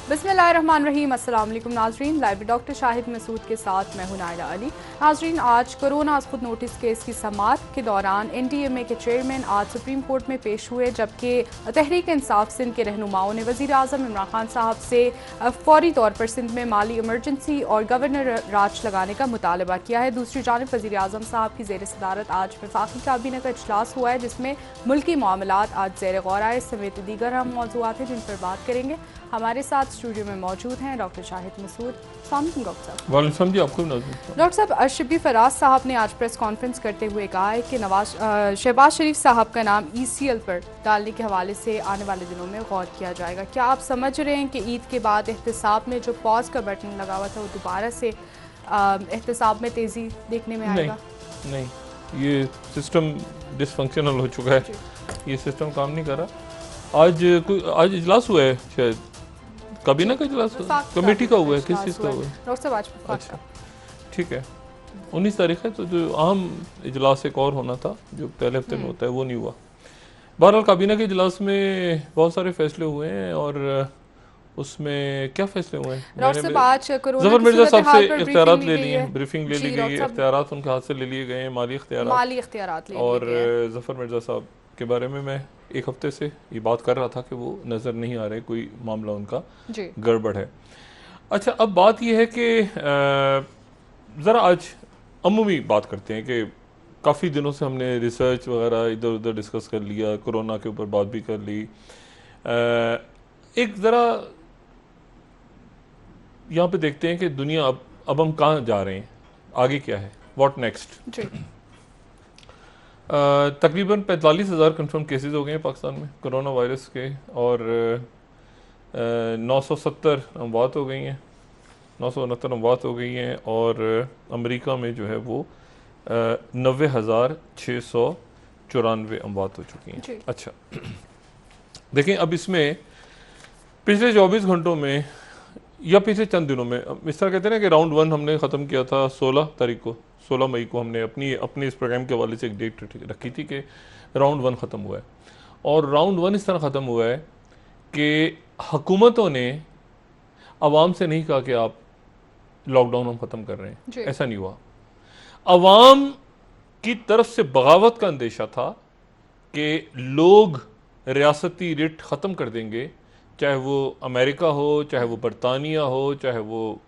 बिस्मिल्लाहिर्रहमानिर्रहीम। अस्सलाम वालेकुम नाजरीन, लाइव डॉक्टर शाहिद मसूद के साथ मैं हूं नाइला अली। नाजरीन, आज कोरोना खुद नोटिस केस की समाअत के दौरान NDMA के चेयरमैन आज सुप्रीम कोर्ट में पेश हुए, जबकि तहरीक इंसाफ सिंध के रहनुमाओं ने वज़ीर आज़म इमरान खान साहब से फौरी तौर पर सिंध में माली इमरजेंसी और गवर्नर राज लगाने का मुतालबा किया है। दूसरी जानब वज़ीर आज़म साहब की ज़ेर सदारत आज वफाकी काबीना का इजलास हुआ है, जिसमें मुल्की मामलात आज ज़ेर गौर आए समेत दीगर अहम मौज़ूआत हैं जिन पर बात करेंगे। हमारे साथ स्टूडियो में मौजूद हैं डॉक्टर शाहिद मसूद। डॉक्टर साहब, शिब्बी फराज साहब ने आज प्रेस कॉन्फ्रेंस करते हुए कहा है कि शहबाज शरीफ साहब का नाम ECL पर डालने के हवाले से आने वाले दिनों में गौर किया जाएगा। क्या आप समझ रहे हैं कि ईद के बाद एहतसाब में जो पॉज का बटन लगा हुआ था वो दोबारा से एहतसाब में तेज़ी देखने में आएगा? नहीं, ये सिस्टम डिसफंक्शनल हो चुका है, ये सिस्टम काम नहीं कर रहा। आज इजलास हुआ है, शायद काबीना का इजलास कमेटी का हुआ है, किस चीज़ का हुआ है? डॉक्टर साहब, अच्छा, ठीक है, 19 तारीख है, तो जो अहम इजलास एक और होना था जो पहले हफ्ते में होता है वो नहीं हुआ। बहरहाल काबीना के इजलास में बहुत सारे फैसले हुए हैं, और उसमें क्या फैसले हुए हैं? ज़फर मिर्जा साहब से इख्तियारात ले लिए हैं, ब्रीफिंग ले ली गई है, इख्तियारात उनके हाथ से ले लिए गए हैं, माली इख्तियारात। और ज़फर मिर्जा साहब के बारे में मैं एक हफ्ते से ये बात कर रहा था कि वो नज़र नहीं आ रहे, कोई मामला उनका गड़बड़ है। अच्छा, अब बात ये है कि ज़रा आज अमूमी बात करते हैं कि काफ़ी दिनों से हमने रिसर्च वगैरह इधर उधर डिस्कस कर लिया, कोरोना के ऊपर बात भी कर ली। एक ज़रा यहाँ पे देखते हैं कि दुनिया अब हम कहाँ जा रहे हैं, आगे क्या है, व्हाट नेक्स्ट। तकरीबन 45,000 कन्फर्म केसेस हो गए हैं पाकिस्तान में कोरोना वायरस के, और 970 अमवात हो गई हैं, 969 अमवात हो गई हैं, और अमेरिका में जो है वो 90,694 अमवात हो चुकी हैं। अच्छा, देखें, अब इसमें पिछले 24 घंटों में या पिछले चंद दिनों में, इस तरह कहते हैं ना कि राउंड 1 हमने ख़त्म किया था 16 मई को हमने अपनी इस प्रोग्राम के हवाले से एक डेट रखी थी कि राउंड 1 ख़त्म हुआ है। और राउंड 1 इस तरह ख़त्म हुआ है कि हुकूमतों ने आवाम से नहीं कहा कि आप लॉकडाउन हम ख़त्म कर रहे हैं, ऐसा नहीं हुआ। आवाम की तरफ से बगावत का अंदेशा था कि लोग रियासती रिट ख़त्म कर देंगे, चाहे वो अमेरिका हो, चाहे वो बरतानिया हो, चाहे वो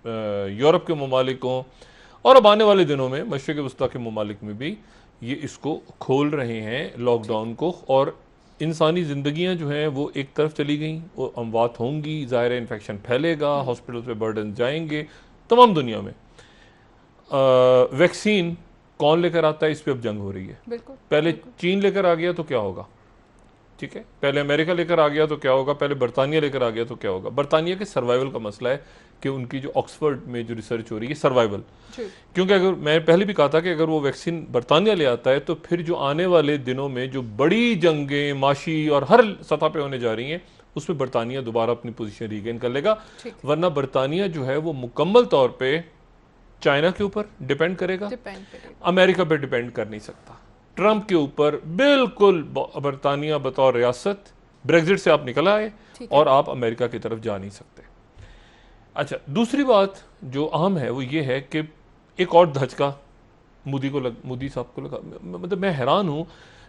यूरोप के ममालिक हों, और अब आने वाले दिनों में मशरिक़ वस्ता के ममालिक में भी ये इसको खोल रहे हैं लॉकडाउन को, और इंसानी ज़िंदगियां जो हैं वो एक तरफ चली गई, वो अमवात होंगी, ज़ाहिर है इन्फेक्शन फैलेगा, हॉस्पिटल पे बर्डन जाएंगे तमाम दुनिया में। वैक्सीन कौन लेकर आता है, इस पर अब जंग हो रही है। पहले चीन लेकर आ गया तो क्या होगा, ठीक है, पहले अमेरिका लेकर आ गया तो क्या होगा, पहले बरतानिया लेकर आ गया तो क्या होगा। बरतानिया के सर्वाइवल का मसला है कि उनकी जो ऑक्सफोर्ड में जो रिसर्च हो रही है सर्वाइवल, क्योंकि अगर मैं पहले भी कहा था कि अगर वो वैक्सीन बरतानिया ले आता है तो फिर जो आने वाले दिनों में जो बड़ी जंगें माशी और हर सतह पे होने जा रही हैं उसमें बरतानिया दोबारा अपनी पोजीशन रीगेन कर लेगा, वरना बरतानिया जो है वो मुकम्मल तौर पर चाइना के ऊपर डिपेंड करेगा, अमेरिका पर डिपेंड कर नहीं सकता। ट्रंप के ऊपर बिल्कुल बरतानिया बतौर रियासत, ब्रेग्जिट से आप निकल आए और आप अमेरिका की तरफ जा नहीं सकते। अच्छा, दूसरी बात जो अहम है वो ये है कि एक और धचका मोदी साहब को लगा। मतलब मैं हैरान हूँ।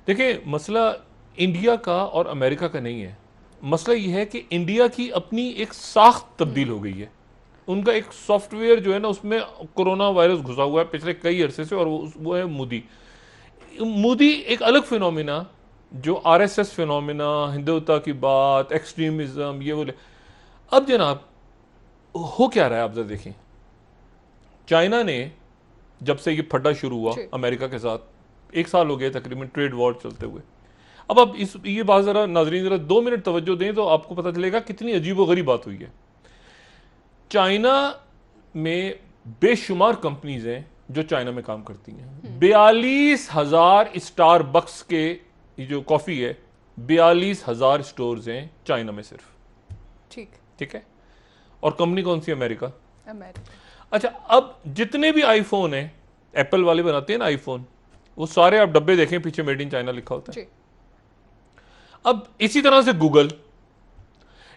देखिए, मसला इंडिया का और अमेरिका का नहीं है, मसला ये है कि इंडिया की अपनी एक साख्त तब्दील हो गई है। उनका एक सॉफ्टवेयर जो है ना, उसमें कोरोना वायरस घुसा हुआ है पिछले कई अरसे से, और वो है मोदी एक अलग फिनोमिना, जो RSS फिनोमिना, हिंदुत्व की बात, एक्सट्रीमिज्म, ये बोले। अब जनाब हो क्या रहा है, आप जरा देखें, चाइना ने जब से ये फड्डा शुरू हुआ अमेरिका के साथ, 1 साल हो गया तकरीबन ट्रेड वॉर चलते हुए। अब ये बात जरा नाजरीन जरा 2 मिनट तवज्जो दें तो आपको पता चलेगा कितनी अजीब व गरीब बात हुई है। चाइना में बेशुमार कंपनीज हैं जो चाइना में काम करती हैं। 42,000 स्टारबक्स के जो कॉफ़ी है, 42,000 स्टोर्स हैं चाइना में सिर्फ, ठीक है। और कंपनी कौन सी? अमेरिका। अच्छा, अब जितने भी आईफोन हैं, एप्पल वाले बनाते हैं ना आईफोन, वो सारे आप डब्बे देखें पीछे मेड इन चाइना लिखा होता है। अब इसी तरह से गूगल,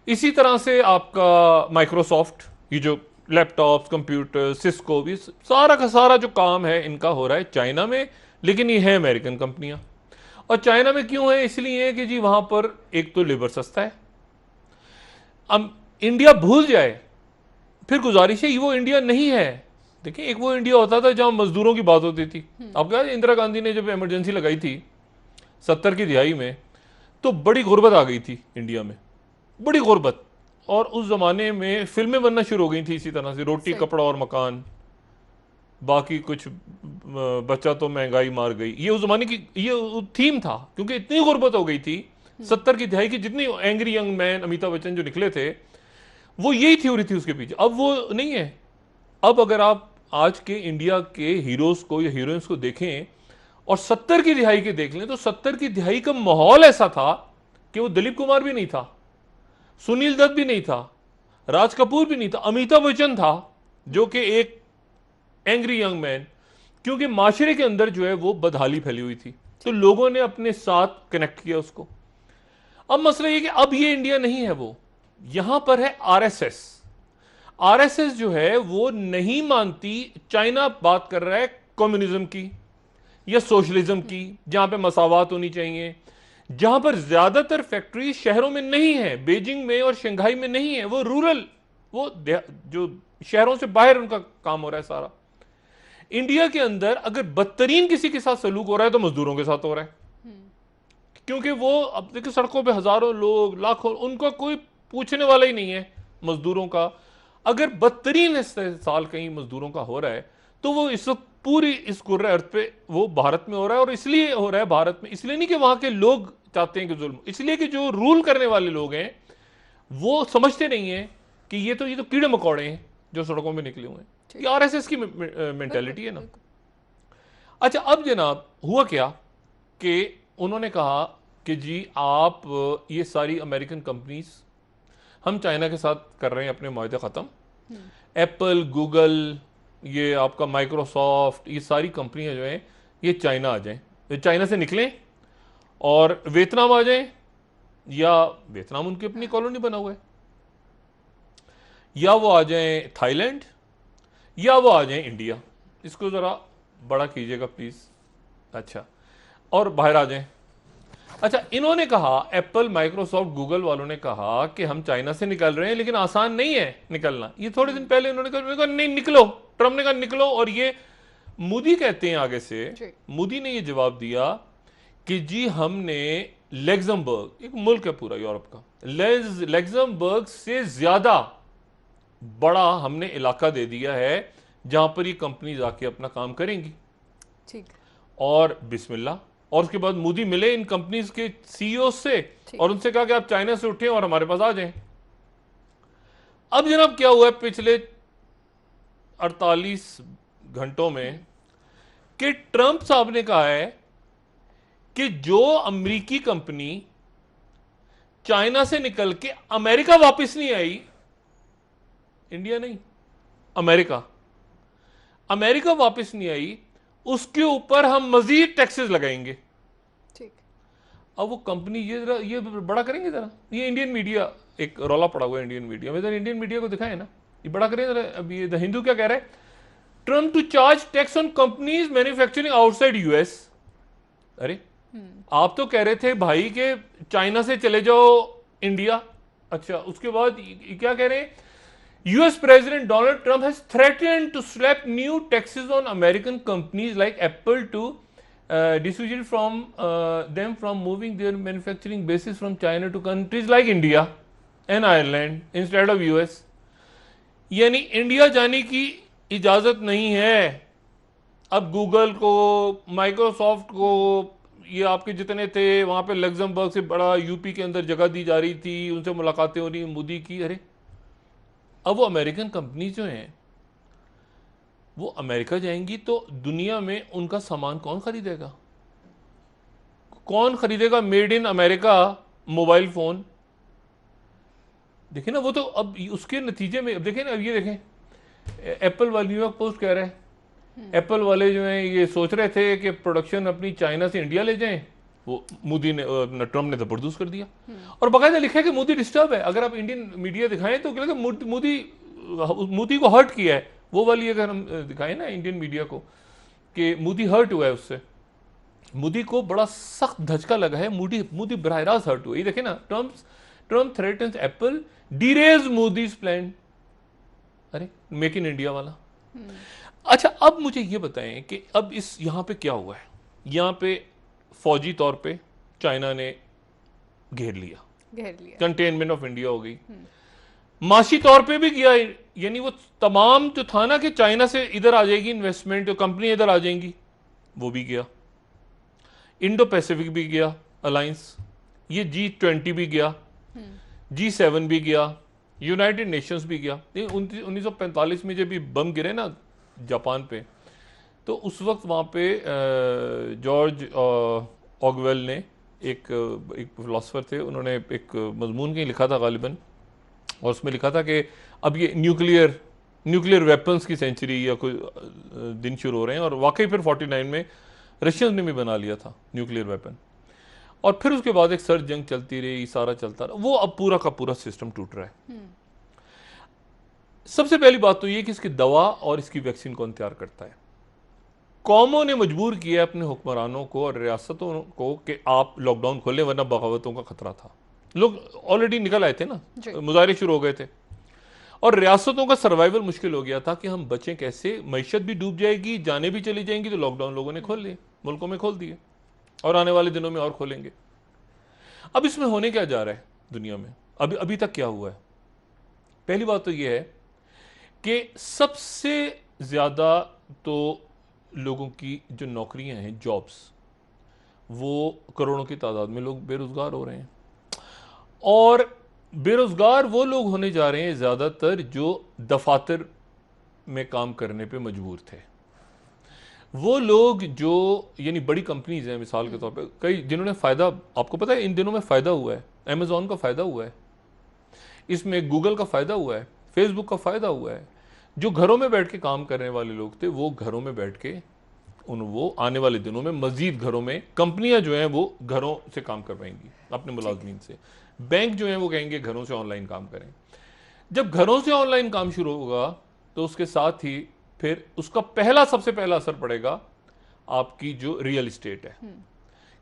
इसी तरह से आपका माइक्रोसॉफ्ट, ये जो लैपटॉप्स, कंप्यूटर, सिस्को, भी सारा का सारा जो काम है इनका हो रहा है चाइना में, लेकिन ये है अमेरिकन कंपनियां। और चाइना में क्यों है? इसलिए है कि जी वहां पर एक तो लेबर सस्ता है। अब इंडिया भूल जाए, फिर गुजारिश है, वो इंडिया नहीं है। देखिए, एक वो इंडिया होता था जहां मजदूरों की बात होती थी। अब क्या, इंदिरा गांधी ने जब इमरजेंसी लगाई थी 70 की दिहाई में, तो बड़ी गुर्बत आ गई थी इंडिया में, बड़ी गुर्बत। और उस जमाने में फिल्में बनना शुरू हो गई थी इसी तरह से, रोटी कपड़ा और मकान, बाकी कुछ बच्चा तो महंगाई मार गई। ये उस जमाने की ये थीम था, क्योंकि इतनी गुर्बत हो गई थी 70 की दिहाई की। जितनी angry young man, Amitabh Bachchan जो निकले थे, वो यही थ्योरी थी उसके पीछे। अब वो नहीं है। अब अगर आप आज के इंडिया के हीरोज को या हीरोइंस को देखें और 70 की दिहाई के देख लें, तो 70 की दिहाई का माहौल ऐसा था कि वो दिलीप कुमार भी नहीं था, सुनील दत्त भी नहीं था, राज कपूर भी नहीं था, अमिताभ बच्चन था, जो कि एक एंग्री यंग मैन। क्योंकि माशरे के अंदर जो है वो बदहाली फैली हुई थी, तो लोगों ने अपने साथ कनेक्ट किया उसको। अब मसला ये कि अब ये इंडिया नहीं है, वो यहां पर है आरएसएस। आरएसएस जो है वो नहीं मानती, चाइना बात कर रहा है कम्युनिज्म की या सोशलिज्म की, जहां पे मसावात होनी चाहिए, जहां पर ज्यादातर फैक्ट्री शहरों में नहीं है, बीजिंग में और शंघाई में नहीं है, वो रूरल, वो जो शहरों से बाहर उनका काम हो रहा है सारा। इंडिया के अंदर अगर बदतरीन किसी के साथ सलूक हो रहा है तो मजदूरों के साथ हो रहा है, क्योंकि वो अब देखिए सड़कों पे हजारों लोग, लाखों, उनका कोई पूछने वाला ही नहीं है मजदूरों का। अगर बदतरीन इस्तेसाल कहीं मजदूरों का हो रहा है, तो वो इस वक्त पूरी इस कुर्रे अर्थ पे वो भारत में हो रहा है। और इसलिए हो रहा है भारत में, इसलिए नहीं कि वहां के लोग चाहते हैं कि जुल्म, इसलिए कि जो रूल करने वाले लोग हैं वो समझते नहीं है कि ये तो कीड़े मकोड़े हैं जो सड़कों में निकले हुए हैं। ये आरएसएस की मेंटालिटी है ना। अच्छा, अब जनाब हुआ क्या कि उन्होंने कहा कि जी आप ये सारी अमेरिकन कंपनीज, हम चाइना के साथ कर रहे हैं अपने मुआहदे ख़त्म, एप्पल, गूगल, ये आपका माइक्रोसॉफ्ट, ये सारी कंपनियां जो हैं ये चाइना आ जाएं, ये चाइना से निकलें और वियतनाम आ जाएं, या वियतनाम उनकी अपनी कॉलोनी बना हुआ है, या वो आ जाएं थाईलैंड, या वो आ जाएं इंडिया। इसको ज़रा बड़ा कीजिएगा प्लीज़। अच्छा, और बाहर आ जाएं। अच्छा, इन्होंने कहा, एप्पल, माइक्रोसॉफ्ट, गूगल वालों ने कहा कि हम चाइना से निकल रहे हैं, लेकिन आसान नहीं है निकलना। ये थोड़े दिन पहले उन्होंने कहा नहीं निकलो, ट्रम्प ने कहा निकलो। और ये मोदी कहते हैं आगे से, मोदी ने ये जवाब दिया कि जी हमने लग्जमबर्ग, एक मुल्क है पूरा यूरोप का, लग्जमबर्ग से ज्यादा बड़ा हमने इलाका दे दिया है जहां पर ये कंपनी जाके अपना काम करेंगी। ठीक। और बिस्मिल्लाह। और उसके बाद मोदी मिले इन कंपनीज के सीईओ से और उनसे कहा कि आप चाइना से उठें और हमारे पास आ जाएं। अब जनाब क्या हुआ है पिछले 48 घंटों में कि ट्रंप साहब ने कहा है कि जो अमेरिकी कंपनी चाइना से निकल के अमेरिका वापस नहीं आई, इंडिया नहीं, अमेरिका वापस नहीं आई, उसके ऊपर हम मजीद टैक्सेस लगाएंगे। ठीक। अब वो कंपनी ये बड़ा करेंगे जरा। ये इंडियन मीडिया, एक रौला पड़ा हुआ है इंडियन मीडिया में, इंडियन मीडिया को दिखाए ना, ये बड़ा करें जरा। अब ये द हिंदू क्या कह रहा है, Trump to charge tax on companies manufacturing outside US. अरे आप तो कह रहे थे भाई के चाइना से चले जाओ इंडिया। अच्छा, उसके बाद क्या कह रहे हैं, US President Donald Trump has threatened to slap new taxes on American companies like Apple to dissuade from them from moving their manufacturing bases from China to countries like India and Ireland instead of US. यानी India जाने की इजाजत नहीं है अब Google को, Microsoft को, ये आपके जितने थे वहां पे लग्जमबर्ग से बड़ा यूपी के अंदर जगह दी जा रही थी, उनसे मुलाकातें हो रही मोदी की। अरे अब वो अमेरिकन कंपनी जो हैं वो अमेरिका जाएंगी तो दुनिया में उनका सामान कौन खरीदेगा? कौन खरीदेगा made in America mobile phone? देखिए ना, वो तो अब उसके नतीजे में, अब देखें ना, अब ये देखें एप्पल वाले, न्यूयॉर्क पोस्ट कह रहा है एप्पल वाले जो हैं ये सोच रहे थे कि प्रोडक्शन अपनी चाइना से इंडिया ले जाएं, वो मोदी ने ट्रम्प ने जबरदस्त कर दिया। और बाकायदा लिखा है कि मोदी डिस्टर्ब है। अगर आप इंडियन मीडिया दिखाएं तो क्या मोदी को हर्ट किया है, वो वाली अगर हम दिखाएं ना इंडियन मीडिया को कि मोदी हर्ट हुआ है, उससे मोदी को बड़ा सख्त धचका लगा है, मोदी बराह रास्त हर्ट हुआ। ये देखे ना, Trump threatens Apple derails Modi's plan. अरे मेक इन इंडिया वाला। अच्छा, अब मुझे ये बताएं कि अब इस यहां पे क्या हुआ है। यहां पे फौजी तौर पे चाइना ने घेर लिया, कंटेनमेंट ऑफ इंडिया हो गई। माशी तौर पे भी किया, यानी वो तमाम जो था ना कि चाइना से इधर आ जाएगी इन्वेस्टमेंट, जो कंपनी इधर आ जाएंगी, वो भी गया। इंडो पैसिफिक भी गया अलायंस, ये G20 भी गया, G7 भी गया, यूनाइटेड नेशंस भी गया। 1945 में जब ये बम गिरे ना जापान पे, तो उस वक्त वहाँ पे जॉर्ज ऑगवेल ने एक फिलोसफर थे, उन्होंने एक मजमून कहीं लिखा था गालिबन, और उसमें लिखा था कि अब ये न्यूक्लियर वेपन्स की सेंचुरी या कोई दिन शुरू हो रहे हैं। और वाकई फिर 49 में रशियंस ने भी बना लिया था न्यूक्लियर वेपन, और फिर उसके बाद एक सर्द जंग चलती रही, सारा चलता रहा। वो अब पूरा का पूरा सिस्टम टूट रहा है। सबसे पहली बात तो ये कि इसकी दवा और इसकी वैक्सीन कौन तैयार करता है। कौमों ने मजबूर किया अपने हुक्मरानों को और रियासतों को कि आप लॉकडाउन खोलें, वरना बगावतों का खतरा था। लोग ऑलरेडी निकल आए थे ना, मुजाहरे शुरू हो गए थे, और रियासतों का सर्वाइवल मुश्किल हो गया था कि हम बचें कैसे, मईशत भी डूब जाएगी, जाने भी चली जाएंगी। तो लॉकडाउन लोगों ने खोल लिए, मुल्कों में खोल दिए, और आने वाले दिनों में और खोलेंगे। अब इसमें होने क्या जा रहा है दुनिया में, अभी तक क्या हुआ है। पहली बात तो यह है कि सबसे ज्यादा तो लोगों की जो नौकरियां हैं, जॉब्स, वो करोड़ों की तादाद में लोग बेरोजगार हो रहे हैं। और बेरोजगार वो लोग होने जा रहे हैं ज्यादातर जो दफातर में काम करने पे मजबूर थे। वो लोग जो यानी बड़ी कंपनीज हैं, मिसाल के तौर पे कई जिन्होंने फायदा, आपको पता है इन दिनों में फायदा हुआ है, अमेजॉन का फायदा हुआ है, इसमें गूगल का फायदा हुआ है, फेसबुक का फायदा हुआ है। जो घरों में बैठ के काम करने वाले लोग थे, वो घरों में बैठ के वो आने वाले दिनों में मजीद घरों में कंपनियां जो हैं वो घरों से काम करवाएंगी अपने मुलाजमीन से। बैंक जो हैं वो कहेंगे घरों से ऑनलाइन काम करें। जब घरों से ऑनलाइन काम शुरू होगा तो उसके साथ ही फिर उसका सबसे पहला असर पड़ेगा आपकी जो रियल इस्टेट है,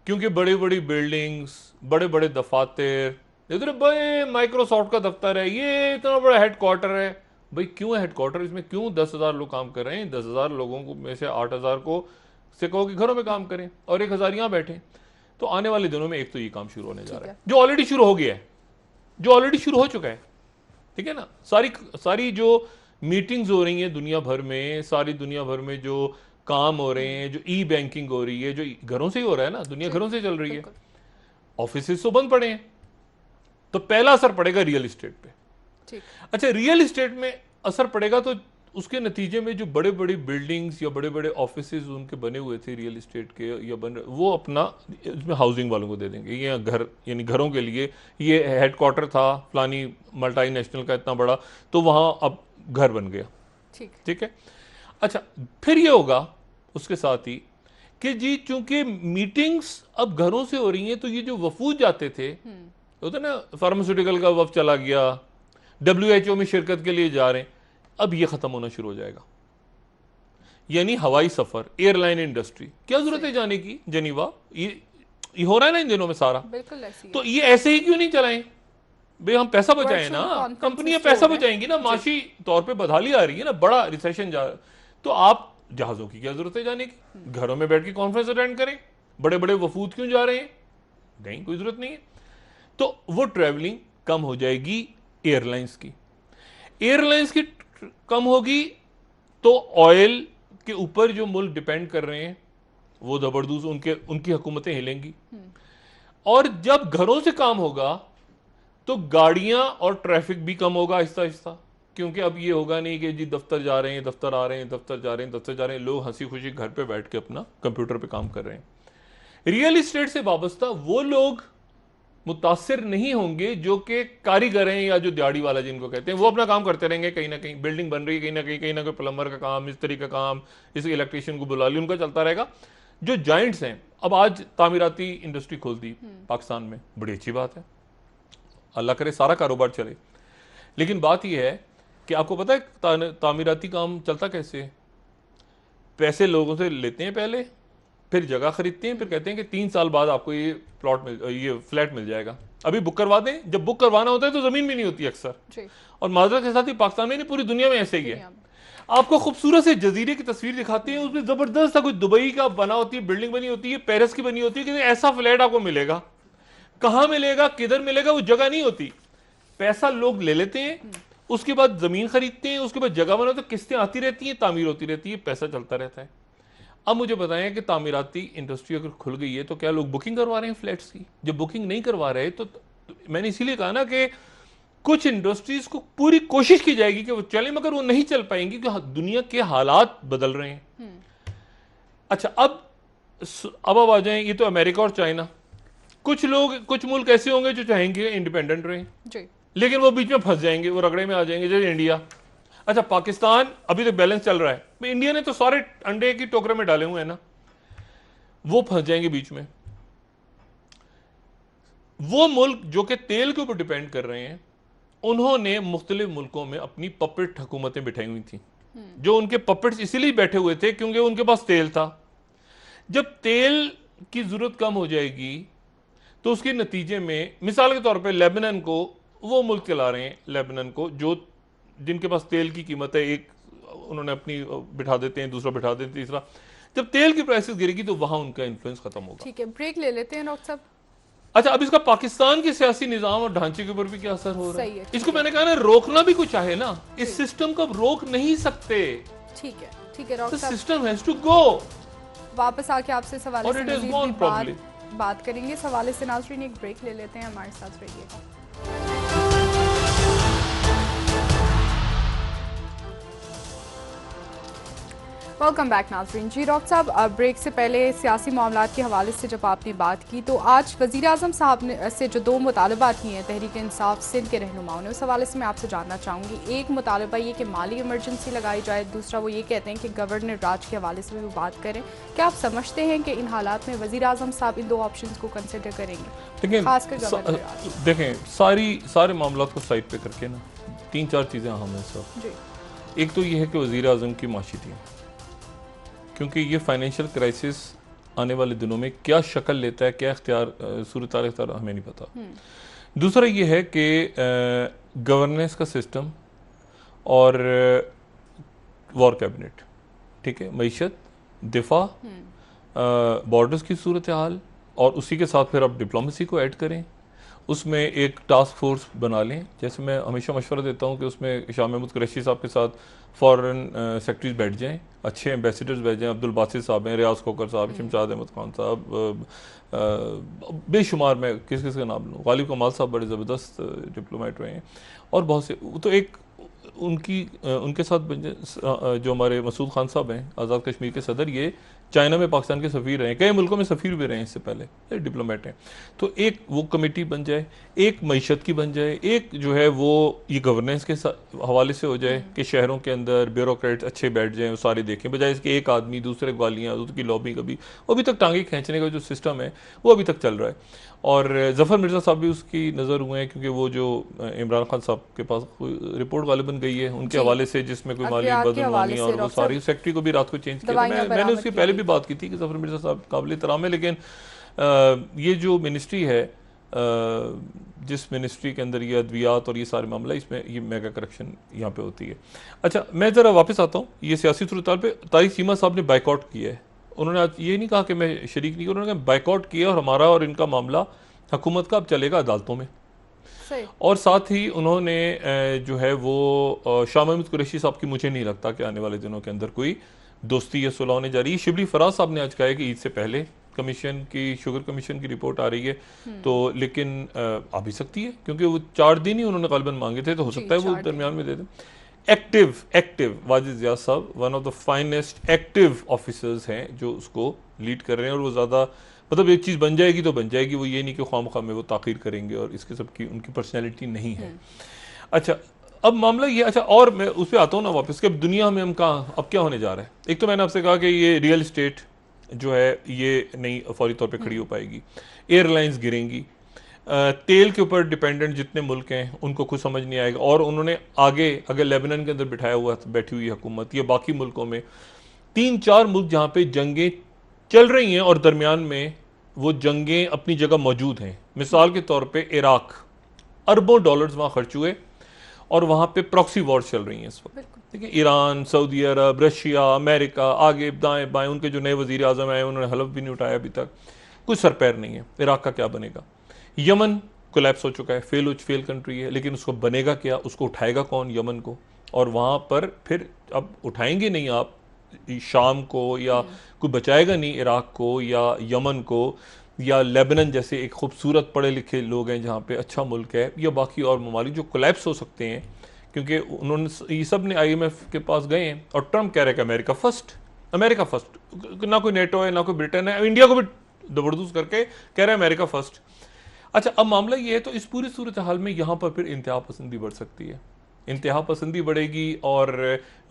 क्योंकि बड़ी बड़ी बिल्डिंग्स, बड़े बड़े दफातर, इधर बड़े माइक्रोसॉफ्ट का दफ्तर है, ये इतना बड़ा हेडक्वार्टर है। भाई क्यों है हेडक्वार्टर, इसमें क्यों 10,000 लोग काम कर रहे हैं? 10,000 लोगों को में से 8,000 को से कहो कि घरों में काम करें और 1,000 यहां बैठे। तो आने वाले दिनों में एक तो ये काम शुरू होने जा रहा है, जो ऑलरेडी शुरू हो गया है, जो ऑलरेडी शुरू हो चुका है। ठीक है ना, सारी जो मीटिंग्स हो रही हैं दुनिया भर में, सारी दुनिया भर में जो काम हो रहे हैं, जो ई बैंकिंग हो रही है, जो घरों से ही हो रहा है ना, दुनिया घरों से चल रही है। ऑफिस तो बंद पड़े हैं, तो पहला असर पड़ेगा रियल इस्टेट पे। अच्छा, रियल इस्टेट में असर पड़ेगा तो उसके नतीजे में जो बड़े बड़े बिल्डिंग्स या बड़े बड़े ऑफिसेज उनके बने हुए थे रियल इस्टेट के या वो अपना इसमें हाउसिंग वालों को दे देंगे। ये घर यानी घरों के लिए ये हेडक्वार्टर था फलानी मल्टीनेशनल का इतना बड़ा, तो वहां अब घर बन गया। ठीक है। अच्छा, फिर ये होगा उसके साथ ही कि जी चूंकि मीटिंग्स अब घरों से हो रही हैं, तो ये जो वफूद जाते थे, होता ना फार्मास्यूटिकल का वफ चला गया, WHO में शिरकत के लिए जा रहे हैं, अब ये खत्म होना शुरू हो जाएगा। यानी हवाई सफर, एयरलाइन इंडस्ट्री, क्या जरूरत है जाने की जनीवा, ये हो रहा है ना इन दिनों में सारा। बिल्कुल ऐसी तो ये ऐसे ही क्यों नहीं चलाएं भाई, हम पैसा बचाएं ना, कंपनियां पैसा बचाएंगी ना, माशी तौर पे बदहाली आ रही है ना, बड़ा रिसेशन जा रहा है, तो आप जहाजों की क्या जरूरत है जाने की, घरों में बैठ के कॉन्फ्रेंस अटेंड करें। बड़े बड़े वफूद क्यों जा रहे हैं? नहीं, कोई जरूरत नहीं है। तो वो ट्रेवलिंग कम हो जाएगी एयरलाइंस की कम होगी, तो ऑयल के ऊपर जो मुल्क डिपेंड कर रहे हैं वो जबरदस्त उनकी हुकूमतें हिलेंगी। और जब घरों से काम होगा तो गाड़ियां और ट्रैफिक भी कम होगा आहिस्ता आहिस्ता, क्योंकि अब ये होगा नहीं कि जी दफ्तर जा रहे हैं, दफ्तर आ रहे हैं, दफ्तर जा रहे हैं, लोग हंसी खुशी घर पे बैठ के अपना कंप्यूटर पे काम कर रहे हैं। रियल इस्टेट से वाबस्ता वो लोग मुतासिर नहीं होंगे जो कि कारीगर हैं या जो दिहाड़ी वाला जिनको कहते हैं, वो अपना काम करते रहेंगे। कहीं ना कहीं बिल्डिंग बन रही है, कहीं ना कहीं प्लम्बर का काम, मिस्त्री का काम, इस इलेक्ट्रीशियन को बुला लिया, उनका चलता रहेगा। जो जाइंट्स हैं अब आज तामीराती इंडस्ट्री खोल दी पाकिस्तान में, बड़ी अच्छी बात है, अल्लाह करे सारा कारोबार चले। लेकिन बात यह है कि आपको पता है तामीराती काम चलता कैसे है? पैसे लोगों से लेते हैं पहले, फिर जगह खरीदते हैं, फिर कहते हैं कि 3 साल बाद आपको ये ये फ्लैट मिल जाएगा, अभी बुक करवा दें। जब बुक करवाना होता है तो जमीन भी नहीं होती अक्सर, और माजरत के साथ ही पाकिस्तान में नहीं पूरी दुनिया में ऐसे ही है। आपको खूबसूरत से जजीरे की तस्वीर दिखाते हैं, उसमें जबरदस्त सा कोई दुबई का बना होती है, बिल्डिंग बनी होती है, पेरिस की बनी होती है, कि ऐसा फ्लैट आपको मिलेगा, कहां मिलेगा, किधर मिलेगा, वो जगह नहीं होती। पैसा लोग ले लेते हैं, उसके बाद जमीन खरीदते हैं, उसके बाद जगह बना, तो किस्तें आती रहती हैं, तामीर होती रहती है, पैसा चलता रहता है। अब मुझे बताएं कि तामीराती इंडस्ट्री अगर खुल गई है तो क्या लोग बुकिंग करवा रहे हैं फ्लैट्स की? जब बुकिंग नहीं करवा रहे तो मैंने इसीलिए कहा ना कि कुछ इंडस्ट्रीज को पूरी कोशिश की जाएगी कि वो चलें, मगर वो नहीं चल पाएंगी क्योंकि दुनिया के हालात बदल रहे हैं। अच्छा, अब आ जाएं, ये तो अमेरिका और चाइना। कुछ लोग, कुछ मुल्क ऐसे होंगे जो चाहेंगे इंडिपेंडेंट रहें, लेकिन वो बीच में फंस जाएंगे, वो रगड़े में आ जाएंगे, जैसे इंडिया। अच्छा, पाकिस्तान अभी तक बैलेंस चल रहा है, इंडिया ने तो सारे अंडे की टोकरे में डाले हुए हैं ना, वो फंस जाएंगे बीच में। वो मुल्क जो कि तेल के ऊपर डिपेंड कर रहे हैं, उन्होंने मुख्तलिफ मुल्कों में अपनी पपेट हुकूमतें बिठाई हुई थी, जो उनके पपेट्स इसीलिए बैठे हुए थे क्योंकि उनके पास तेल था। जब तेल की जरूरत कम हो जाएगी तो उसके नतीजे में, मिसाल के तौर पे लेबनान को, वो मुल्क चला रहे हैं लेबनान को, जो जिनके पास तेल की कीमत है, एक उन्होंने अपनी बिठा देते हैं, दूसरा बिठा देते हैं, तीसरा। जब तेल की प्राइसेस गिरेगी तो वहां उनका इन्फ्लुएंस खत्म होगा। ठीक है, ब्रेक ले लेते हैं डॉक्टर साहब। अच्छा, अब इसका पाकिस्तान के सियासी निजाम और ढांचे के ऊपर भी क्या असर हो रहा है? इसको मैंने कहा ना, रोकना भी कुछ चाहे ना, इस सिस्टम को रोक नहीं सकते। ठीक है, ठीक है डॉक्टर साहब, सिस्टम हैज टू गो। वापस आके आपसे सवाल से बात करेंगे। इस हवाले से नाज़रीन एक ब्रेक ले लेते हैं, हमारे साथ रहिएगा। वेलकम बैक नाज़रीन। जी डॉक्टर साहब, ब्रेक से पहले सियासी मामलात के हवाले से जब आपने बात की, तो आज वज़ीर आज़म साहब ने से जो 2 मुतालबात किए हैं तहरीक इंसाफ सिंध के रहनुमाओं ने, उस हवाले से मैं आपसे जानना चाहूँगी। एक मुतालबा ये कि माली इमरजेंसी लगाई जाए, दूसरा वो ये कहते हैं कि गवर्नर राज के हवाले से भी वो बात करें। क्या आप समझते हैं कि इन हालात में वज़ीर आज़म साहब इन 2 ऑप्शन को कंसिडर करेंगे? खासकर देखें, सारे मामलात को साइड पे करके ना 3-4 चीज़ें अहम हैं सर। एक तो ये है कि वज़ीर आज़म की माशीती, क्योंकि ये फाइनेंशियल क्राइसिस आने वाले दिनों में क्या शक्ल लेता है, क्या सूरत इख्तियार हमें नहीं पता। दूसरा ये है कि गवर्नेंस का सिस्टम और वॉर कैबिनेट, ठीक है, मईशत, दिफा, बॉर्डर्स की सूरत हाल, और उसी के साथ फिर आप डिप्लोमेसी को ऐड करें, उसमें एक टास्क फोर्स बना लें। जैसे मैं हमेशा मशवरा देता हूँ कि उसमें शाह महमूद कुरैशी साहब के साथ फॉरेन सेक्रेटरीज बैठ जाएं, अच्छे एम्बेसडर्स बैठ जाएं, अब्दुल बासित साहब हैं, रियाज खोकर साहब, शमशाद अहमद खान साहब, बेशुमार, मैं किस किस का नाम लूँ, गालिब कमाल साहब बड़े ज़बरदस्त डिप्लोमेट रहे हैं, और बहुत से। तो एक उनके साथ जो हमारे मसूद खान साहब हैं, आज़ाद कश्मीर के सदर, ये चाइना में पाकिस्तान के सफ़ीर रहे हैं, कई मुल्कों में सफ़ीर भी रहे हैं इससे पहले, डिप्लोमेट हैं। तो एक वो कमेटी बन जाए, एक मईशत की बन जाए, एक जो है वो ये गवर्नेंस के हवाले से हो जाए कि शहरों के अंदर ब्यूरोक्रेट्स अच्छे बैठ जाएं, वो सारे देखें, बजाय इसके एक आदमी दूसरे गालियाँ, उसकी लॉबी, कभी वो अभी तक टांगे खींचने का जो सिस्टम है वो अभी तक चल रहा है। और जफ़र मिर्ज़ा साहब भी उसकी नज़र हुए हैं, क्योंकि वो जो इमरान खान साहब के पास रिपोर्ट गालिबन गई है उनके हवाले से, जिसमें कोई माली बदनवानी और वो सारी सेक्रेटरी को भी रात को चेंज किया। मैंने उसकी पहले भी बात की थी कि जफ़र मिर्ज़ा साहब काबिल एहतराम है, लेकिन ये जो मिनिस्ट्री है, जिस मिनिस्ट्री के अंदर ये अद्वियात और ये सारे मामला, इसमें ये मेगा करप्शन यहाँ पे होती है। अच्छा, मैं ज़रा वापस आता हूँ ये सियासी सूरत पे। तारिक चीमा साहब ने बाइकआउट किया है, उन्होंने आज ये नहीं कहा कि मैं शरीक नहीं, उन्होंने बाइकआउट किया, और हमारा और इनका मामला हुकूमत का अब चलेगा अदालतों में। और साथ ही उन्होंने जो है वो शाह महमूद कुरैशी साहब की, मुझे नहीं लगता कि आने वाले दिनों के अंदर कोई दोस्ती या सुलह होने जा रही है। शिबली फराज साहब ने आज कहा है कि ईद से पहले कमीशन की, शुगर कमीशन की रिपोर्ट आ रही है, तो लेकिन आ भी सकती है, क्योंकि वो 4 दिन ही उन्होंने गालिबन मांगे थे, तो हो सकता है वो दरमियान में दे दें। एक्टिव वाजिद ज़िया साहब one of the finest active officers हैं जो उसको लीड कर रहे हैं, और वो ज़्यादा, मतलब एक चीज़ बन जाएगी तो बन जाएगी, वो ये नहीं कि ख्वाम में वो ताख़ीर करेंगे, और इसके सब की उनकी पर्सनैलिटी नहीं है। अच्छा, अब मामला ये, अच्छा, और मैं उस पर आता हूँ ना वापस कि अब दुनिया में हम कहाँ, अब क्या होने जा रहा है। एक तो मैंने आपसे कहा कि ये रियल इस्टेट, जो है ये नहीं फौरी तौर पे खड़ी हो पाएगी। एयरलाइंस गिरेंगी, तेल के ऊपर डिपेंडेंट जितने मुल्क हैं उनको कुछ समझ नहीं आएगा। और उन्होंने आगे अगर लेबनान के अंदर बिठाया हुआ बैठी हुई हुकूमत या बाकी मुल्कों में 3-4 मुल्क जहाँ पे जंगें चल रही हैं और दरमियान में वो जंगें अपनी जगह मौजूद हैं, मिसाल के तौर पे इराक, अरबों डॉलर्स वहाँ खर्च हुए और वहाँ पे प्रॉक्सी वॉर चल रही हैं इस वक्त। देखिए ईरान, सऊदी अरब, रशिया, अमेरिका, आगे दाएं बाएं, उनके जो नए वजीर आजम आए उन्होंने हलफ भी नहीं उठाया अभी तक, कोई सर पैर नहीं है। इराक का क्या बनेगा? यमन कोलैप्स हो चुका है, फेल कंट्री है, लेकिन उसको बनेगा क्या? उसको उठाएगा कौन? यमन को। और वहाँ पर फिर अब उठाएंगे नहीं आप शाम को, या कोई बचाएगा नहीं इराक को या यमन को या लेबनान जैसे एक खूबसूरत पढ़े लिखे लोग हैं जहाँ पे अच्छा मुल्क है, या बाकी और ममालिक जो कोलैप्स हो सकते हैं, क्योंकि उन्होंने ये सब ने IMF के पास गए हैं और ट्रम्प कह रहे हैं अमेरिका फर्स्ट, अमेरिका फर्स्ट। ना कोई नेटो है, ना कोई ब्रिटेन है, इंडिया को भी जबरदस्त करके कह रहे हैं अमेरिका फर्स्ट। अच्छा, अब मामला ये है, तो इस पूरी सूरत हाल में यहाँ पर फिर इंतहा पसंदी बढ़ सकती है, इंतहा पसंदी बढ़ेगी और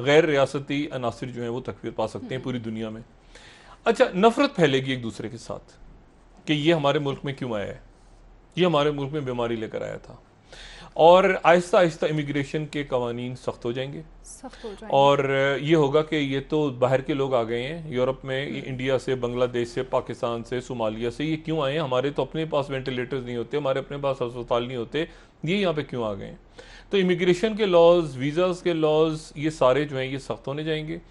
गैर रियासती अनासिर जो हैं वो तकवीर पा सकते हैं पूरी दुनिया में। अच्छा, नफरत फैलेगी एक दूसरे के साथ कि ये हमारे मुल्क में क्यों आया है, ये हमारे मुल्क में बीमारी लेकर आया था। और आहिस्ता आहिस्ता इमिग्रेशन के कवानीन सख्त हो जाएंगे और ये होगा कि ये तो बाहर के लोग आ गए हैं यूरोप में, इंडिया से, बांग्लादेश से, पाकिस्तान से, सोमालिया से, ये क्यों आए हैं? हमारे तो अपने पास वेंटिलेटर्स नहीं होते, हमारे अपने पास अस्पताल नहीं होते, ये यहाँ पे क्यों आ गए हैं? तो इमिग्रेशन के लॉज, वीज़ाज़ के लॉज, ये सारे जो हैं ये सख्त होने जाएंगे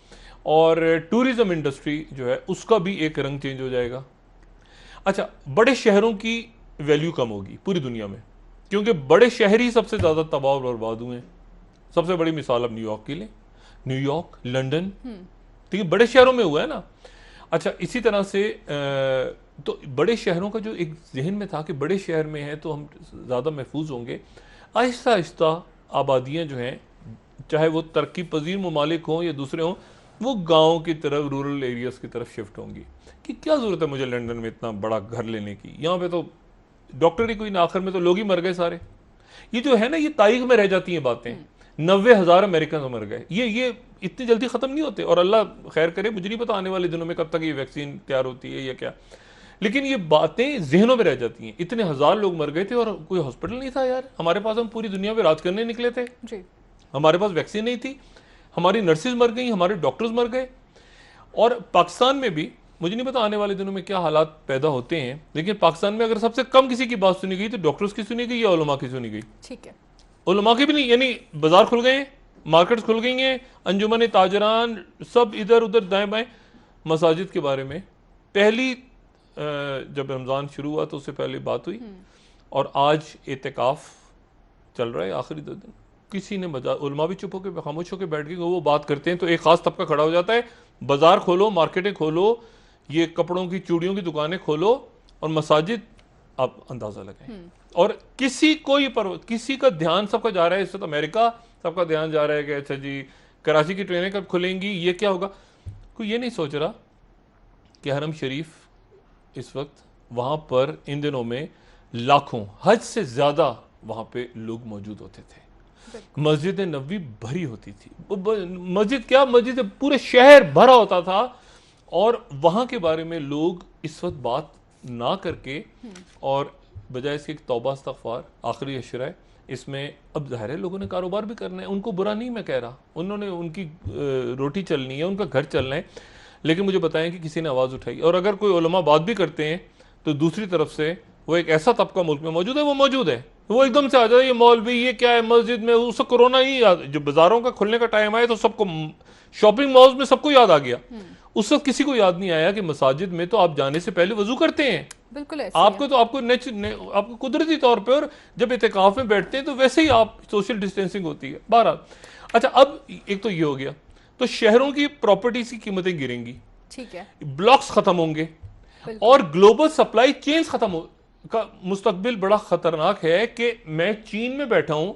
और टूरिज़म इंडस्ट्री जो है उसका भी एक रंग चेंज हो जाएगा। अच्छा, बड़े शहरों की वैल्यू कम होगी पूरी दुनिया में, क्योंकि बड़े शहर ही सबसे ज़्यादा तबाह और बर्बाद हुए हैं। सबसे बड़ी मिसाल अब न्यूयॉर्क की लें, न्यूयॉर्क, लंदन, ठीक है, बड़े शहरों में हुआ है ना। अच्छा, इसी तरह से तो बड़े शहरों का जो एक जहन में था कि बड़े शहर में है तो हम ज़्यादा महफूज होंगे, आहिस्ता आहिस्ता आबादियाँ जो हैं, चाहे वो तरक्की पजीर ममालिक हों या दूसरे हों, वो गाँव की तरफ, रूरल एरियाज़ की तरफ शिफ्ट होंगी। कि क्या ज़रूरत है मुझे लंदन में इतना बड़ा घर लेने की, यहाँ पे तो डॉक्टर ही कोई ना, आखिर में तो लोग ही मर गए सारे। ये जो है ना, ये तारीख में रह जाती हैं बातें। 90,000 अमेरिकन मर गए, ये इतनी जल्दी ख़त्म नहीं होते। और अल्लाह खैर करे, मुझे नहीं पता आने वाले दिनों में कब तक ये वैक्सीन तैयार होती है या क्या, लेकिन ये बातें जहनों में रह जाती हैं। इतने हजार लोग मर गए थे और कोई हॉस्पिटल नहीं था यार हमारे पास, हम पूरी दुनिया में राज करने निकले थे जी। हमारे पास वैक्सीन नहीं थी, हमारी नर्सेज मर गई, हमारे डॉक्टर्स मर गए। और पाकिस्तान में भी मुझे नहीं पता आने वाले दिनों में क्या हालात पैदा होते हैं, लेकिन पाकिस्तान में अगर सबसे कम किसी की बात सुनी गई तो डॉक्टर्स की सुनी गई या उलमा की सुनी गई। ठीक है, उलमा की भी नहीं, यानी बाजार खुल गए, मार्केट्स खुल गई हैं, अंजुमन ताजरान सब इधर उधर दाएं बाएं। मसाजिद के बारे में पहली जब रमज़ान शुरू हुआ तो उससे पहले बात हुई और आज एतिकाफ चल रहा है आखिरी 2 दिन, किसी ने उलमा भी चुप होकर खामोश होकर बैठ गए। वो बात करते हैं तो एक खास तबका खड़ा हो जाता है, बाजार खोलो, मार्केटें खोलो, ये कपड़ों की चूड़ियों की दुकानें खोलो और मसाजिद, आप अंदाजा लगाएं। और किसी का ध्यान सबका जा रहा है, इस वक्त अमेरिका सबका ध्यान जा रहा है कि अच्छा जी कराची की ट्रेनें कब खुलेंगी, ये क्या होगा। कोई ये नहीं सोच रहा कि हरम शरीफ इस वक्त वहाँ पर इन दिनों में लाखों, हज से ज़्यादा वहाँ पे लोग मौजूद होते थे। मस्जिद नबवी भरी होती थी, मस्जिद क्या, मस्जिद पूरे शहर भरा होता था। और वहाँ के बारे में लोग इस वक्त बात ना करके और बजाय इसके तौबा इस्तग़फ़ार, आखिरी अशरा है इसमें, अब ज़ाहिर है लोगों ने कारोबार भी करना है, उनको बुरा नहीं मैं कह रहा, उन्होंने उनकी रोटी चलनी है, उनका घर चलना है, लेकिन मुझे बताएं कि किसी ने आवाज़ उठाई। और अगर कोई उलमा बात भी करते हैं तो दूसरी तरफ से वो एक ऐसा तबका मुल्क में मौजूद है, वो एकदम से आ जाए, ये मौलवी, ये क्या है मस्जिद में, उससे कोरोना ही याद, जो बाजारों का खुलने का टाइम आया तो सबको, शॉपिंग मॉल्स में सबको याद आ गया। उस वक्त किसी को याद नहीं आया कि मसाजिद में तो आप जाने से पहले वजू करते हैं, बिल्कुल आपको तो आपको कुदरती तौर पे, और जब इत्तिकाफ में बैठते हैं तो वैसे ही आप सोशल डिस्टेंसिंग होती है। 12 अच्छा, अब एक तो ये हो गया, तो शहरों की प्रॉपर्टीज की कीमतें गिरेंगी, ठीक है, ब्लॉक्स खत्म होंगे और ग्लोबल सप्लाई चेन्स खत्म हो का मुस्तकबिल बड़ा खतरनाक है। कि मैं चीन में बैठा हूं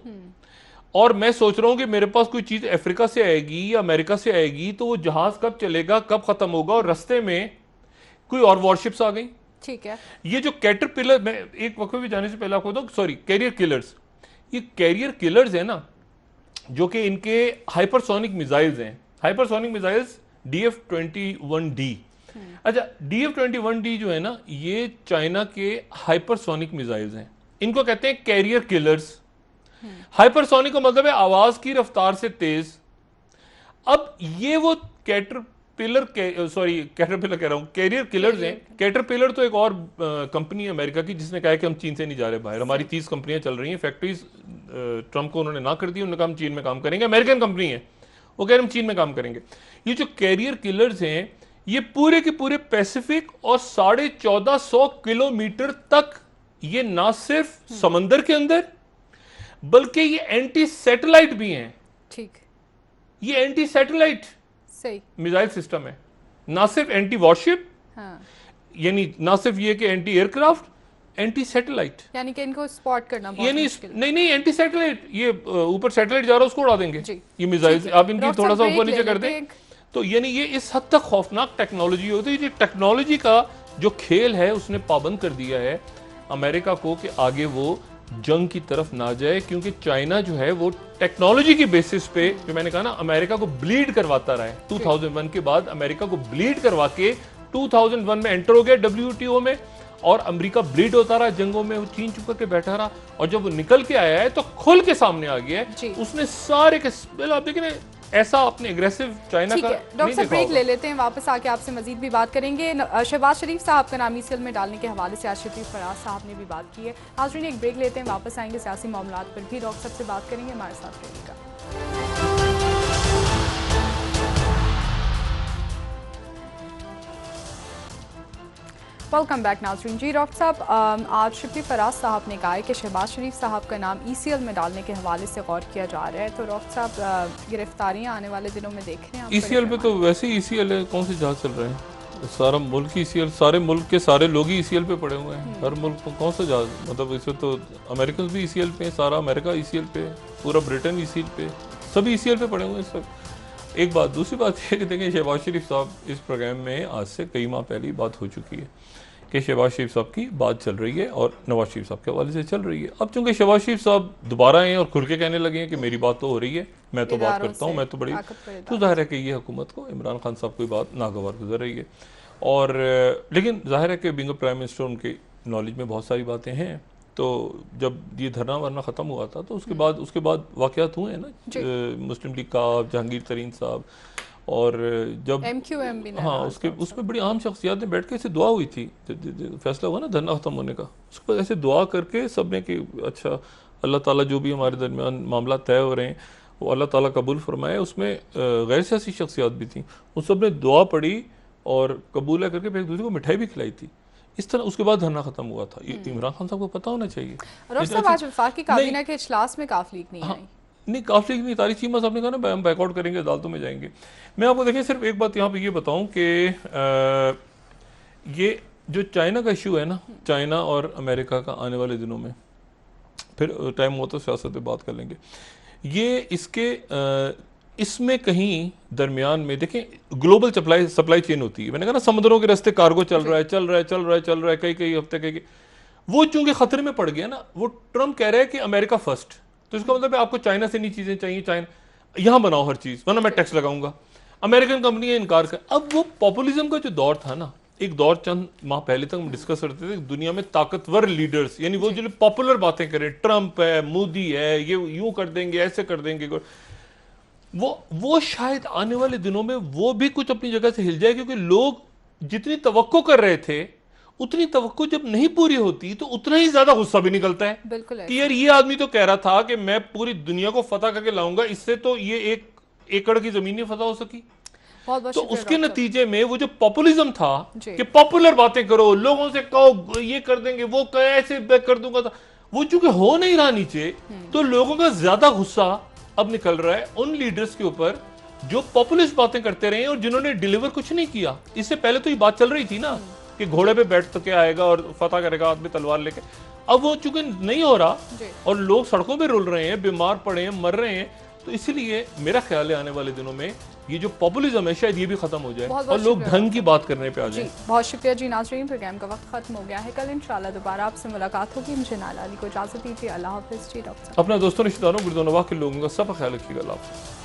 और मैं सोच रहा हूं कि मेरे पास कोई चीज अफ्रीका से आएगी या अमेरिका से आएगी, तो वो जहाज कब चलेगा, कब खत्म होगा, और रास्ते में कोई और वॉरशिप्स आ गई, ठीक है। ये जो कैटरपिलर, मैं एक वक्त भी जाने से पहले आपको बताऊं, सॉरी, कैरियर किलर्स, ये कैरियर किलर्स है ना, जो कि इनके हाइपरसोनिक मिसाइल्स हैं, हाइपरसोनिक मिसाइल्स DF-21D, अच्छा, DF-21D जो है ना, ये चाइना के हाइपरसोनिक मिसाइल्स हैं। इनको कहते हैं कैरियर किलर्स। हाइपरसोनिक का मतलब है आवाज की रफ्तार से तेज। अब ये वो कैटरपिलर कह रहा हूं, कैरियर किलर्स हैं। कैटरपिलर तो एक और कंपनी है अमेरिका की, जिसने कहा है कि हम चीन से नहीं जा रहे बाहर, हमारी 30 कंपनियां चल रही हैं, फैक्ट्रीज ट्रंप को उन्होंने ना कर दी, उन्होंने कहा हम चीन में काम करेंगे। अमेरिकन कंपनी है, वो कह रहे हम चीन में काम करेंगे। ये जो कैरियर किलर्स हैं, ये पूरे के पूरे पैसिफिक और 1450 किलोमीटर तक, ये ना सिर्फ समंदर के अंदर बल्कि ये एंटी सैटेलाइट भी हैं। ठीक, ये एंटी सैटेलाइट सही मिसाइल सिस्टम है, ना सिर्फ एंटी वॉरशिप, यानी ना सिर्फ ये कि एंटी एयरक्राफ्ट, एंटी सैटेलाइट, यानी कि इनको स्पॉट करना बहुत यानी मुश्किल। नहीं एंटी सैटेलाइट, ये ऊपर सैटेलाइट जा रहा है उसको उड़ा देंगे ये मिसाइल। आप इनकी थोड़ा सा ऊपर नीचे कर दें तो यानी ये इस हद तक खौफनाक टेक्नोलॉजी होती है। टेक्नोलॉजी का जो खेल है उसने पाबंद कर दिया है अमेरिका को कि आगे वो जंग की तरफ ना जाए, क्योंकि चाइना जो है वो टेक्नोलॉजी की बेसिस पे, जो मैंने कहा ना, अमेरिका को ब्लीड करवाता रहा है। 2001 के बाद अमेरिका को ब्लीड करवा के 2001 में एंटर हो गया WTO में, और अमेरिका ब्लीड होता रहा जंगों में, वो चीन चुप करके बैठा रहा, और जब वो निकल के आया है तो खुल के सामने आ गया है। उसने सारे के आप देखें ऐसा अपने एग्रेसिव चाइना का। डॉक्टर साहब ब्रेक ले लेते हैं, वापस आके आपसे मजीद भी बात करेंगे। शहबाज शरीफ साहब का नाम ECL में डालने के हवाले से आशिफ फराज साहब ने भी बात की है। नाज़रीन एक ब्रेक लेते हैं, वापस आएंगे, सियासी मामलात पर भी डॉक्टर साहब से बात करेंगे, हमारे साथ रहिएगा। वेलकम बैक नाज़रीन। जी डॉक्टर साहब, आज शिफी फराज साहब ने कहा है कि शहबाज शरीफ साहब का नाम ECL में डालने के हवाले से गौर किया जा रहा है, तो डॉक्टर साहब गिरफ्तारियां आने वाले दिनों में देख रहे हैं? ECL पे तो वैसे ही ECL है, कौन से जहाज चल रहे हैं, सारा मुल्क ही ECL, सारे मुल्क के सारे लोग ही ECL पे पड़े हुए हैं। हर मुल्क को कौन सा जहाज, मतलब इसमें तो अमेरिकन भी ECL पे, सारा अमेरिका ECL पे, पूरा ब्रिटेन ECL पे, सभी ECL पे पड़े हुए हैं सब। एक बात, दूसरी बात यह कि देखें शहबाज शरीफ साहब इस प्रोग्राम में आज से कई माह पहले बात हो चुकी है कि शहबाज शरीफ साहब की बात चल रही है और नवाज शरीफ साहब के हवाले से चल रही है। अब चूंकि शहबाज शरीफ साहब दोबारा आए और खुल के कहने लगे हैं कि मेरी बात तो हो रही है, मैं तो बात करता हूँ, मैं तो बड़ी, तो जाहिर है कि ये हुकूमत को, इमरान खान साहब की बात नागवार गुजर रही है। और लेकिन जाहिर है कि बीइंग प्राइम मिनिस्टर उनके नॉलेज में बहुत सारी बातें हैं। तो जब ये धरना वरना ख़त्म हुआ था तो उसके बाद वाक़यात हुए हैं ना, मुस्लिम लीग का जहांगीर तरीन साहब, और जब MQM भी, हाँ, उसमें बड़ी आम शख्सियात ने बैठ के ऐसे दुआ हुई थी, फैसला हुआ ना धरना ख़त्म होने का, उसके बाद ऐसे दुआ करके सब ने कि अच्छा अल्लाह ताला जो भी हमारे दरमियान मामला तय हो रहे हैं वो अल्लाह ताला कबूल फरमाए। उसमें गैर सियासी शख्सियात भी थी, उन सब ने दुआ पढ़ी और कबूल करके फिर एक दूसरे को मिठाई भी खिलाई थी। इस तरह उसके बाद धरना खत्म हुआ था। इमरान खान साहब को पता होना चाहिए। आज वफाकी काबीना के इजलास में काफ लीग नहीं आई, नहीं काफ लीग नहीं, तारिक चीमा साहब ने कहा ना हम बैकआउट करेंगे, अदालतों में जाएंगे। मैं आपको देखें सिर्फ एक बात यहाँ पे ये बताऊं कि ये जो चाइना का इशू है ना, चाइना और अमेरिका का आने वाले दिनों में, फिर टाइम हो तो सियासत पे बात कर लेंगे, ये इसमें कहीं दरमियान में देखें ग्लोबल सप्लाई चेन होती है। मैंने कहा ना समुद्रों के रास्ते कार्गो चल रहा है कई हफ्ते, वो चूंकि खतरे में पड़ गया ना, वो ट्रम्प कह रहा है कि अमेरिका फर्स्ट, तो इसका मतलब है आपको चाइना से नहीं चीजें चाहिए, चाइना यहां बनाओ हर चीज, वरना मैं टैक्स लगाऊंगा। अमेरिकन कंपनियां इनकार कर, अब वो पॉपुलिज्म का जो दौर था ना, एक दौर चंद माह पहले तक हम डिस्कस करते थे, दुनिया में ताकतवर लीडर्स, यानी वो जो पॉपुलर बातें करें, ट्रंप है, मोदी है, ये यूं कर देंगे, ऐसे कर देंगे, वो शायद आने वाले दिनों में वो भी कुछ अपनी जगह से हिल जाए, क्योंकि लोग जितनी तवक्को कर रहे थे उतनी तवक्को जब नहीं पूरी होती तो उतना ही ज्यादा गुस्सा भी निकलता है। बिल्कुल कि यार ये आदमी तो कह रहा था कि मैं पूरी दुनिया को फतह करके लाऊंगा, इससे तो ये 1 एकड़ की जमीन नहीं फतह हो सकी। तो उसके नतीजे में वो जो पॉपुलिज्म था कि पॉपुलर बातें करो, लोगों से कहो ये कर देंगे, वो ऐसे कर दूंगा, वो चूंकि हो नहीं रहा नीचे, तो लोगों का ज्यादा गुस्सा अब निकल रहा है उन लीडर्स के ऊपर जो पॉपुलिस्ट बातें करते रहे और जिन्होंने डिलीवर कुछ नहीं किया। इससे पहले तो ये बात चल रही थी ना कि घोड़े पे बैठ के आएगा और फतह करेगा हाथ में तलवार लेके, अब वो चूंकि नहीं हो रहा और लोग सड़कों पे रुल रहे हैं, बीमार पड़े हैं, मर रहे हैं, तो इसीलिए मेरा ख्याल है आने वाले दिनों में ये जो पॉपुलिज्म है शायद ये भी खत्म हो जाए और लोग ढंग की बात करने पे आ जाए। बहुत शुक्रिया जी नाज़रीन, प्रोग्राम का वक्त खत्म हो गया है, कल इंशाल्लाह दोबारा आपसे मुलाकात होगी। मुझे नाला अली को इजाजत दीजिए, अल्लाह हाफिज़ जी। डॉक्टर अपना दोस्तों रिश्तेदारों गुर्दोनवा के लोगों का सब ख्याल रखिएगा। अल्लाह हाफिज़।